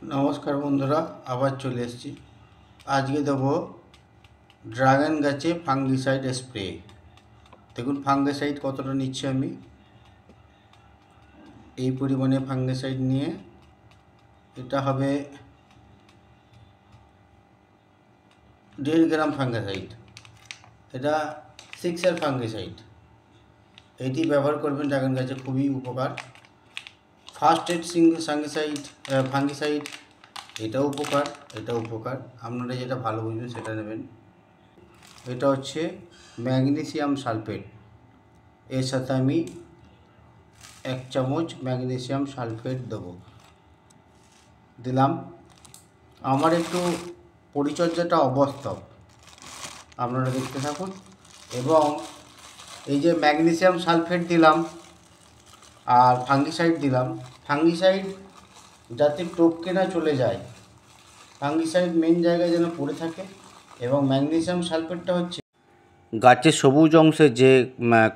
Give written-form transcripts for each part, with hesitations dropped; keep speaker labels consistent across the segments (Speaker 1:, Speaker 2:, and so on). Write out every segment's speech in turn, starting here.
Speaker 1: নমস্কার বন্ধুরা, আবার চলে এসেছি। আজকে দেবো ড্রাগন গাছে ফাঙ্গিসাইড স্প্রে। দেখুন ফাঙ্গিসাইড কতটা নিচ্ছি আমি। এই পরিমাণে ফাঙ্গিসাইড নিয়ে এটা হবে 1.5 গ্রাম ফাঙ্গিসাইড। এটা 6-এর ফাঙ্গিসাইড। এটি ব্যবহার করবেন ড্রাগন গাছে, খুবই উপকার। ফার্স্ট এড ফাঙ্গিসাইড এটাও উপকার। আপনারা যেটা ভালো বুঝবেন সেটা নেবেন। এটা হচ্ছে ম্যাগনেসিয়াম সালফেট। এর সাথে আমি 1 চামচ ম্যাগনেসিয়াম সালফেট দিলাম। আমার একটু পরিচর্যাটা অবাস্তব, আপনারা দেখতে থাকুন। এবং এই যে ম্যাগনেসিয়াম সালফেট দিলাম আর ফাঙ্গিসাইড দিলাম, ফাঙ্গিসাইড যাতে টপকে না চলে যায়, ফাঙ্গিসাইড মেন জায়গায় যেন পড়ে থাকে। এবং ম্যাগনেসিয়াম সালফেটটা হচ্ছে গাছের সবুজ অংশের যে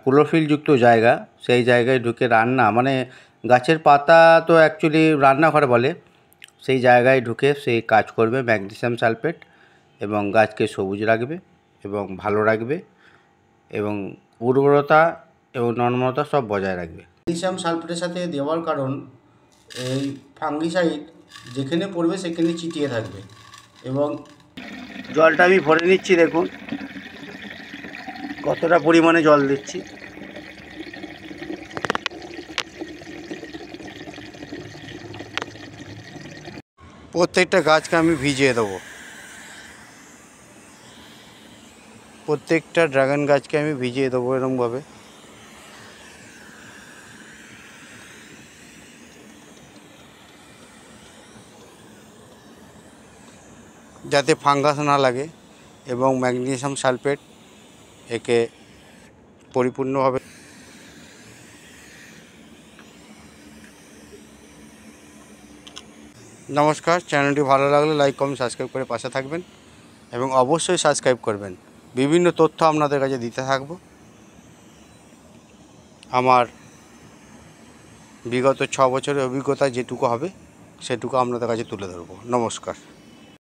Speaker 1: ক্লোরোফিলযুক্ত জায়গা, সেই জায়গায় ঢুকে গাছের পাতা তো অ্যাকচুয়ালি রান্নাঘর বলে, সেই জায়গায় ঢুকে সেই কাজ করবে ম্যাগনেসিয়াম সালফেট, এবং গাছকে সবুজ রাখবে এবং ভালো রাখবে এবং উর্বরতা এবং নর্মতা সব বজায় রাখবে। ম্যাগনেসিয়াম সালফেটের সাথে দেওয়ার কারণ, এই ফাঙ্গিসাইড যেখানে পড়বে সেখানে চিটিয়ে থাকবে। এবং জলটা আমি ভরে নিচ্ছি, দেখুন কতটা পরিমাণে জল দিচ্ছি। প্রত্যেকটা গাছকে আমি ভিজিয়ে দেবো, প্রত্যেকটা ড্রাগন গাছকে আমি ভিজিয়ে দেবো এরকমভাবে। যাতে ফাঙ্গাস না লাগে এবং ম্যাগনেসিয়াম সালফেট একে পরিপূর্ণভাবে। নমস্কার, চ্যানেলটি ভালো লাগলে লাইক কমেন্ট সাবস্ক্রাইব করে পাশে থাকবেন এবং অবশ্যই সাবস্ক্রাইব করবেন। বিভিন্ন তথ্য আপনাদের কাছে দিতে থাকব। আমার বিগত 6 বছরের অভিজ্ঞতা যেটুকু হবে সেটুকু আপনাদের কাছে তুলে ধরব। নমস্কার।